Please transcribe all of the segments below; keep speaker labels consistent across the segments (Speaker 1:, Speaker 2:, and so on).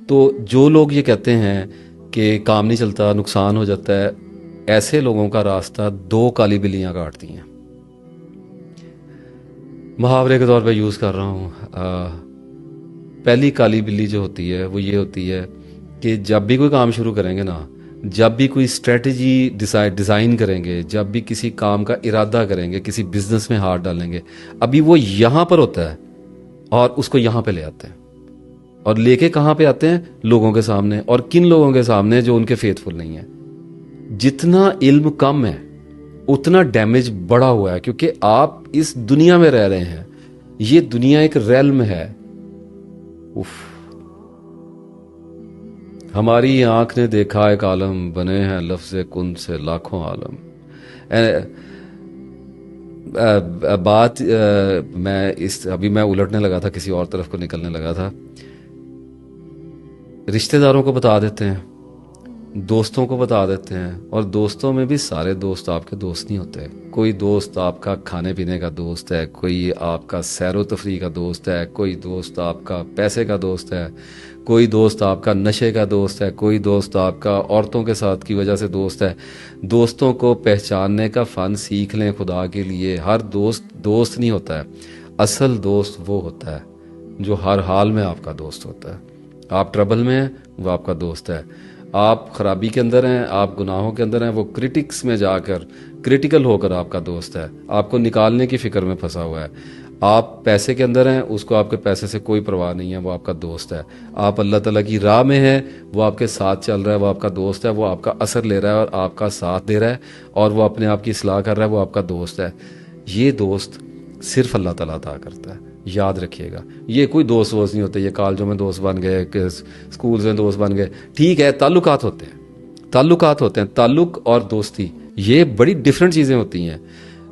Speaker 1: تو جو لوگ یہ کہتے ہیں کہ کام نہیں چلتا، نقصان ہو جاتا ہے، ایسے لوگوں کا راستہ 2 کالی بلیاں کاٹتی ہیں. محاورے کے طور پہ یوز کر رہا ہوں. پہلی کالی بلی جو ہوتی ہے وہ یہ ہوتی ہے کہ جب بھی کوئی کام شروع کریں گے نا، جب بھی کوئی اسٹریٹجی ڈیزائن کریں گے، جب بھی کسی کام کا ارادہ کریں گے، کسی بزنس میں ہاتھ ڈالیں گے، ابھی وہ یہاں پر ہوتا ہے اور اس کو یہاں پہ لے آتے ہیں. اور لے کے کہاں پہ آتے ہیں؟ لوگوں کے سامنے. اور کن لوگوں کے سامنے؟ جو ان کے فیتھفل نہیں ہیں. جتنا علم کم ہے اتنا ڈیمیج بڑا ہوا ہے، کیونکہ آپ اس دنیا میں رہ رہے ہیں. یہ دنیا ایک ریلم ہے. ہماری آنکھ نے دیکھا ایک عالم، بنے ہیں لفظ کن سے لاکھوں عالم. بات ابھی میں الٹنے لگا تھا، کسی اور طرف کو نکلنے لگا تھا. رشتہ داروں کو بتا دیتے ہیں، دوستوں کو بتا دیتے ہیں، اور دوستوں میں بھی سارے دوست آپ کے دوست نہیں ہوتے. کوئی دوست آپ کا کھانے پینے کا دوست ہے، کوئی آپ کا سیر و تفریح کا دوست ہے، کوئی دوست آپ کا پیسے کا دوست ہے، کوئی دوست آپ کا نشے کا دوست ہے، کوئی دوست آپ کا عورتوں کے ساتھ کی وجہ سے دوست ہے. دوستوں کو پہچاننے کا فن سیکھ لیں خدا کے لیے. ہر دوست دوست نہیں ہوتا ہے. اصل دوست وہ ہوتا ہے جو ہر حال میں آپ کا دوست ہوتا ہے. آپ ٹربل میں ہیں، وہ آپ کا دوست ہے. آپ خرابی کے اندر ہیں، آپ گناہوں کے اندر ہیں، وہ کرٹکس میں جا کر کرٹیکل ہو کر آپ کا دوست ہے. آپ کو نکالنے کی فکر میں پھنسا ہوا ہے. آپ پیسے کے اندر ہیں، اس کو آپ کے پیسے سے کوئی پرواہ نہیں ہے، وہ آپ کا دوست ہے. آپ اللہ تعالیٰ کی راہ میں ہیں، وہ آپ کے ساتھ چل رہا ہے، وہ آپ کا دوست ہے. وہ آپ کا اثر لے رہا ہے اور آپ کا ساتھ دے رہا ہے، اور وہ اپنے آپ کی اصلاح کر رہا ہے، وہ آپ کا دوست ہے. یہ دوست صرف اللہ تعالیٰ عطا کرتا ہے. یاد رکھیے گا. یہ کوئی دوست نہیں ہوتے. یہ کالجوں میں دوست بن گئے، اسکولز میں دوست بن گئے، ٹھیک ہے، تعلقات ہوتے ہیں، تعلقات ہوتے ہیں. تعلق اور دوستی یہ بڑی ڈفرینٹ چیزیں ہوتی ہیں.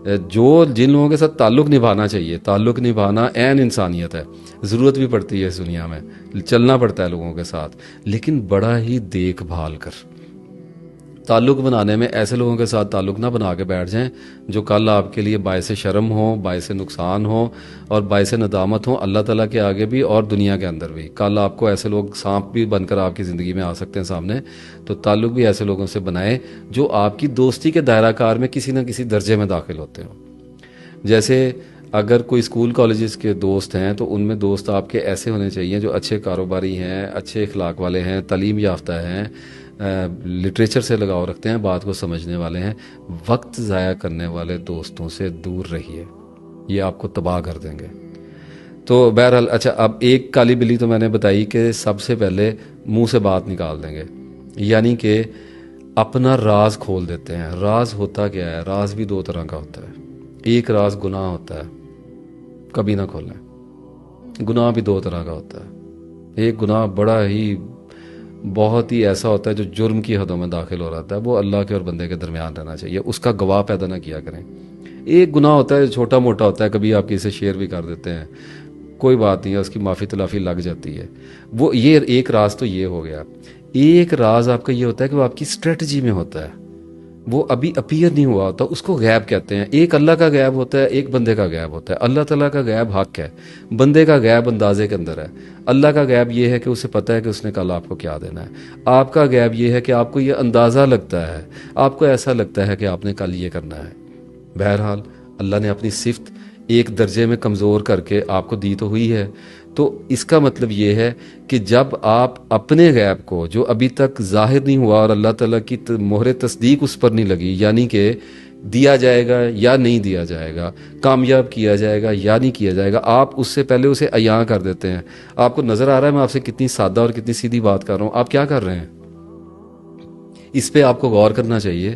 Speaker 1: جن لوگوں کے ساتھ تعلق نبھانا چاہیے، تعلق نبھانا عین انسانیت ہے. ضرورت بھی پڑتی ہے اس دنیا میں، چلنا پڑتا ہے لوگوں کے ساتھ، لیکن بڑا ہی دیکھ بھال کر. تعلق بنانے میں ایسے لوگوں کے ساتھ تعلق نہ بنا کے بیٹھ جائیں جو کل آپ کے لیے باعث شرم ہو، باعث نقصان ہو اور باعث ندامت ہو، اللہ تعالیٰ کے آگے بھی اور دنیا کے اندر بھی. کل آپ کو ایسے لوگ سانپ بھی بن کر آپ کی زندگی میں آ سکتے ہیں سامنے. تو تعلق بھی ایسے لوگوں سے بنائیں جو آپ کی دوستی کے دائرہ کار میں کسی نہ کسی درجے میں داخل ہوتے ہوں. جیسے اگر کوئی اسکول کالجز کے دوست ہیں تو ان میں دوست آپ کے ایسے ہونے چاہیے جو اچھے کاروباری ہیں، اچھے اخلاق والے ہیں، تعلیم یافتہ ہیں، لٹریچر سے لگاؤ رکھتے ہیں، بات کو سمجھنے والے ہیں. وقت ضائع کرنے والے دوستوں سے دور رہیے، یہ آپ کو تباہ کر دیں گے. تو بہرحال اچھا، اب ایک کالی بلی تو میں نے بتائی کہ سب سے پہلے منہ سے بات نکال دیں گے، یعنی کہ اپنا راز کھول دیتے ہیں. راز ہوتا کیا ہے؟ راز بھی 2 طرح کا ہوتا ہے. ایک راز گناہ ہوتا ہے، کبھی نہ کھولیں. گناہ بھی 2 طرح کا ہوتا ہے. ایک گناہ بڑا ہی بہت ہی ایسا ہوتا ہے جو جرم کی حدوں میں داخل ہو رہا ہے، وہ اللہ کے اور بندے کے درمیان رہنا چاہیے، اس کا گواہ پیدا نہ کیا کریں. ایک گناہ ہوتا ہے چھوٹا موٹا ہوتا ہے، کبھی آپ کسی سے شیئر بھی کر دیتے ہیں، کوئی بات نہیں ہے، اس کی معافی تلافی لگ جاتی ہے. وہ یہ ایک راز تو یہ ہو گیا. ایک راز آپ کا یہ ہوتا ہے کہ وہ آپ کی اسٹریٹجی میں ہوتا ہے، وہ ابھی اپیئر نہیں ہوا ہوتا، اس کو غیب کہتے ہیں. ایک اللہ کا غیب ہوتا ہے، ایک بندے کا غیب ہوتا ہے. اللہ تعالیٰ کا غیب حق ہے، بندے کا غیب اندازے کے اندر ہے. اللہ کا غیب یہ ہے کہ اسے پتہ ہے کہ اس نے کل آپ کو کیا دینا ہے. آپ کا غیب یہ ہے کہ آپ کو یہ اندازہ لگتا ہے، آپ کو ایسا لگتا ہے کہ آپ نے کل یہ کرنا ہے. بہرحال اللہ نے اپنی صفت ایک درجے میں کمزور کر کے آپ کو دی تو ہوئی ہے. تو اس کا مطلب یہ ہے کہ جب آپ اپنے غیب کو جو ابھی تک ظاہر نہیں ہوا اور اللہ تعالیٰ کی مہر تصدیق اس پر نہیں لگی، یعنی کہ دیا جائے گا یا نہیں دیا جائے گا، کامیاب کیا جائے گا یا نہیں کیا جائے گا، آپ اس سے پہلے اسے عیاں کر دیتے ہیں. آپ کو نظر آ رہا ہے میں آپ سے کتنی سادہ اور کتنی سیدھی بات کر رہا ہوں، آپ کیا کر رہے ہیں؟ اس پہ آپ کو غور کرنا چاہیے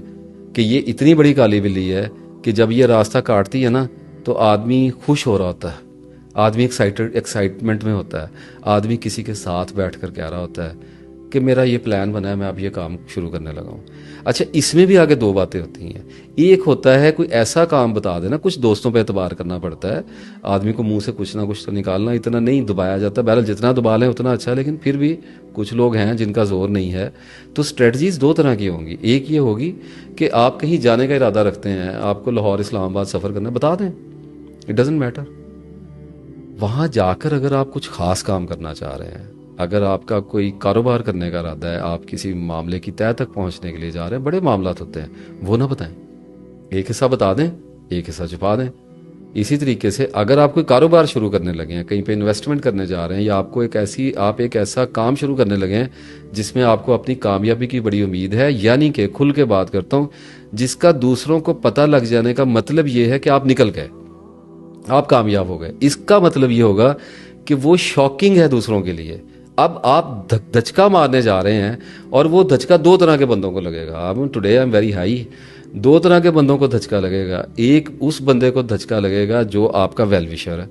Speaker 1: کہ یہ اتنی بڑی کالی بلی ہے کہ جب یہ راستہ کاٹتی ہے نا تو آدمی خوش ہو رہا ہوتا ہے، آدمی ایکسائٹمنٹ میں ہوتا ہے، آدمی کسی کے ساتھ بیٹھ کر کہہ رہا ہوتا ہے کہ میرا یہ پلان بنا ہے، میں اب یہ کام شروع کرنے لگا ہوں. اچھا، اس میں بھی آگے 2 باتیں ہوتی ہیں. ایک ہوتا ہے کوئی ایسا کام بتا دینا، کچھ دوستوں پہ اعتبار کرنا پڑتا ہے، آدمی کو منہ سے کچھ نہ کچھ تو نکالنا، اتنا نہیں دبایا جاتا. بہرحال جتنا دبا لیں اتنا اچھا، لیکن پھر بھی کچھ لوگ ہیں جن کا زور نہیں ہے. تو اسٹریٹجیز 2 طرح کی ہوں گی. ایک یہ ہوگی کہ آپ کہیں جانے کا ارادہ رکھتے ہیں، آپ کو لاہور اسلام آباد سفر کرنا ہے، بتا دیں، اٹ ڈزنٹ میٹر. وہاں جا کر اگر آپ کچھ خاص کام کرنا چاہ رہے ہیں، اگر آپ کا کوئی کاروبار کرنے کا ارادہ ہے، آپ کسی معاملے کی تہہ تک پہنچنے کے لیے جا رہے ہیں، بڑے معاملات ہوتے ہیں، وہ نہ بتائیں، ایک حصہ بتا دیں، ایک حصہ چھپا دیں۔ اسی طریقے سے اگر آپ کوئی کاروبار شروع کرنے لگے ہیں، کہیں پہ انویسٹمنٹ کرنے جا رہے ہیں، یا آپ کو ایک ایسا کام شروع کرنے لگے ہیں جس میں آپ کو اپنی کامیابی کی بڑی امید ہے، یعنی کہ کھل کے بات کرتا ہوں، جس کا دوسروں کو پتہ لگ جانے کا مطلب یہ ہے کہ آپ نکل گئے، آپ کامیاب ہو گئے، اس کا مطلب یہ ہوگا کہ وہ شاکنگ ہے دوسروں کے لیے۔ اب آپ دھچکا مارنے جا رہے ہیں، اور وہ دھچکا دو طرح کے بندوں کو لگے گا۔ اب today I am very high, دو طرح کے بندوں کو دھچکا لگے گا۔ ایک اس بندے کو دھچکا لگے گا جو آپ کا ویل وشر ہے۔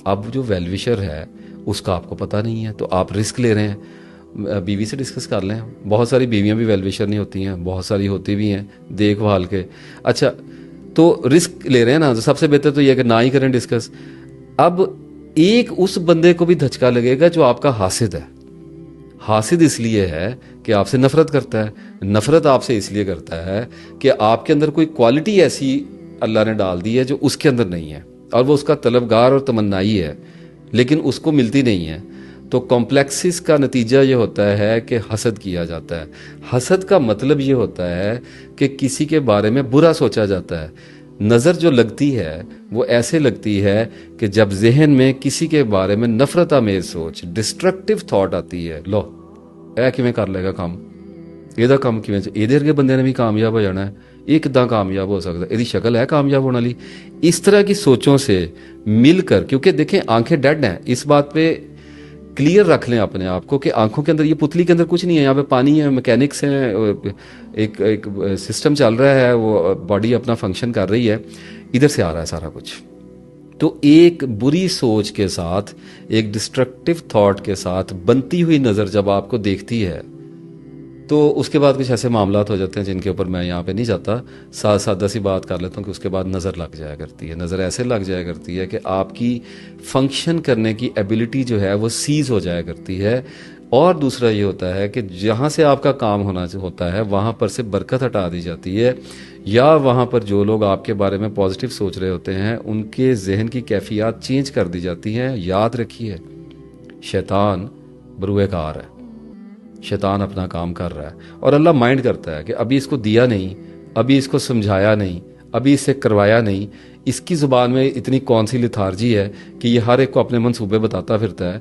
Speaker 1: اب جو ویل وشر ہے اس کا آپ کو پتہ نہیں ہے، تو آپ رسک لے رہے ہیں۔ بیوی سے ڈسکس کر لیں، بہت ساری بیویاں بھی ویل وشر نہیں ہوتی ہیں، بہت ساری ہوتی بھی ہیں دیکھ بھال کے۔ اچھا، تو رسک لے رہے ہیں نا، تو سب سے بہتر تو یہ کہ نہ ہی کریں ڈسکس۔ اب ایک اس بندے کو بھی دھچکا لگے گا جو آپ کا حاسد ہے۔ حاسد اس لیے ہے کہ آپ سے نفرت کرتا ہے، نفرت آپ سے اس لیے کرتا ہے کہ آپ کے اندر کوئی کوالٹی ایسی اللہ نے ڈال دی ہے جو اس کے اندر نہیں ہے، اور وہ اس کا طلبگار اور تمنائی ہے، لیکن اس کو ملتی نہیں ہے۔ تو کمپلیکسز کا نتیجہ یہ ہوتا ہے کہ حسد کیا جاتا ہے۔ حسد کا مطلب یہ ہوتا ہے کہ کسی کے بارے میں برا سوچا جاتا ہے۔ نظر جو لگتی ہے وہ ایسے لگتی ہے کہ جب ذہن میں کسی کے بارے میں نفرت آمیز سوچ، ڈسٹرکٹیو تھاٹ آتی ہے، لو اے کیویں کر لے گا کام، یہ کام کیویں یہ ورگے بندے نے بھی کامیاب ہو جانا ہے، یہ کداں کامیاب ہو سکتا ہے، یہ شکل ہے کامیاب ہونے والی۔ اس طرح کی سوچوں سے مل کر، کیونکہ دیکھیں آنکھیں ڈیڈ ہیں، اس بات پہ کلیئر رکھ لیں اپنے آپ کو کہ آنکھوں کے اندر، یہ پتلی کے اندر کچھ نہیں ہے، یہاں پہ پانی ہے، میکینکس ہیں، ایک سسٹم چل رہا ہے، وہ باڈی اپنا فنکشن کر رہی ہے، ادھر سے آ رہا ہے سارا کچھ۔ تو ایک بری سوچ کے ساتھ، ایک ڈسٹرکٹیو تھاٹ کے ساتھ بنتی ہوئی نظر جب آپ کو دیکھتی ہے، تو اس کے بعد کچھ ایسے معاملات ہو جاتے ہیں جن کے اوپر میں یہاں پہ نہیں جاتا، سادہ سی بات کر لیتا ہوں کہ اس کے بعد نظر لگ جایا کرتی ہے۔ نظر ایسے لگ جایا کرتی ہے کہ آپ کی فنکشن کرنے کی ایبلٹی جو ہے وہ سیز ہو جایا کرتی ہے۔ اور دوسرا یہ ہوتا ہے کہ جہاں سے آپ کا کام ہونا ہوتا ہے وہاں پر سے برکت ہٹا دی جاتی ہے، یا وہاں پر جو لوگ آپ کے بارے میں پازیٹیو سوچ رہے ہوتے ہیں ان کے ذہن کی کیفیات چینج کر دی جاتی ہیں۔ یاد رکھیے، شیطان بروئے کار ہے، شیطان اپنا کام کر رہا ہے، اور اللہ مائنڈ کرتا ہے کہ ابھی اس کو دیا نہیں، ابھی اس کو سمجھایا نہیں، ابھی اسے کروایا نہیں، اس کی زبان میں اتنی کون سی لتھارجی ہے کہ یہ ہر ایک کو اپنے منصوبے بتاتا پھرتا ہے۔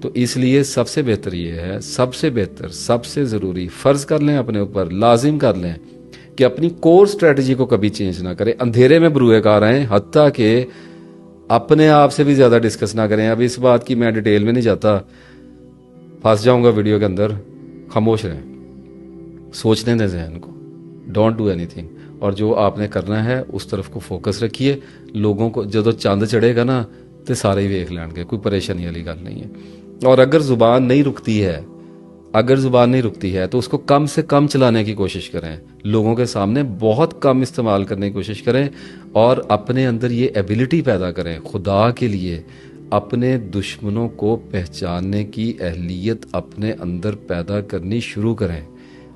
Speaker 1: تو اس لیے سب سے بہتر یہ ہے، سب سے بہتر، سب سے ضروری، فرض کر لیں اپنے اوپر، لازم کر لیں کہ اپنی کور سٹریٹجی کو کبھی چینج نہ کریں، اندھیرے میں بروئے کار آئیں، حتیٰ کہ اپنے آپ سے بھی زیادہ ڈسکس نہ کریں۔ اب اس بات کی میں ڈیٹیل میں نہیں جاتا، پھنس جاؤں گا ویڈیو کے اندر، خاموش رہیں، سوچنے دیں ذہن کو، ڈونٹ ڈو اینی تھنگ، اور جو آپ نے کرنا ہے اس طرف کو فوکس رکھیے۔ لوگوں کو جدو چاند چڑھے گا نا تو سارے ہی ویکھ لین گے، کوئی پریشانی والی گل نہیں ہے۔ اور اگر زبان نہیں رکتی ہے، اگر زبان نہیں رکتی ہے تو اس کو کم سے کم چلانے کی کوشش کریں، لوگوں کے سامنے بہت کم استعمال کرنے کی کوشش کریں، اور اپنے اندر یہ ایبلٹی پیدا کریں۔ خدا کے لیے اپنے دشمنوں کو پہچاننے کی اہلیت اپنے اندر پیدا کرنی شروع کریں،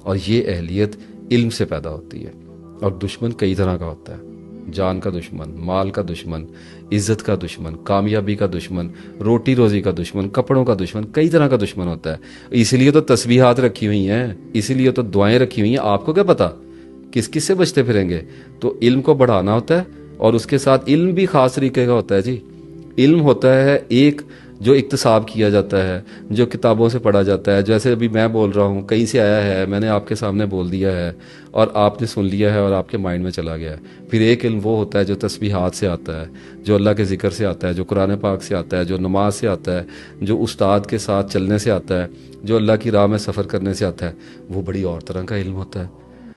Speaker 1: اور یہ اہلیت علم سے پیدا ہوتی ہے۔ اور دشمن کئی طرح کا ہوتا ہے، جان کا دشمن، مال کا دشمن، عزت کا دشمن، کامیابی کا دشمن، روٹی روزی کا دشمن، کپڑوں کا دشمن، کئی طرح کا دشمن ہوتا ہے۔ اس لیے تو تسبیحات رکھی ہوئی ہیں، اسی لیے تو دعائیں رکھی ہوئی ہیں۔ آپ کو کیا پتا کس کس سے بچتے پھریں گے؟ تو علم کو بڑھانا ہوتا ہے، اور اس کے ساتھ علم بھی خاص طریقے کا ہوتا ہے جی۔ علم ہوتا ہے ایک جو اکتساب کیا جاتا ہے، جو کتابوں سے پڑھا جاتا ہے، جیسے ابھی میں بول رہا ہوں، کہیں سے آیا ہے، میں نے آپ کے سامنے بول دیا ہے اور آپ نے سن لیا ہے اور آپ کے مائنڈ میں چلا گیا ہے۔ پھر ایک علم وہ ہوتا ہے جو تسبیحات سے آتا ہے، جو اللہ کے ذکر سے آتا ہے، جو قرآن پاک سے آتا ہے، جو نماز سے آتا ہے، جو استاد کے ساتھ چلنے سے آتا ہے، جو اللہ کی راہ میں سفر کرنے سے آتا ہے۔ وہ بڑی اور طرح کا علم ہوتا ہے۔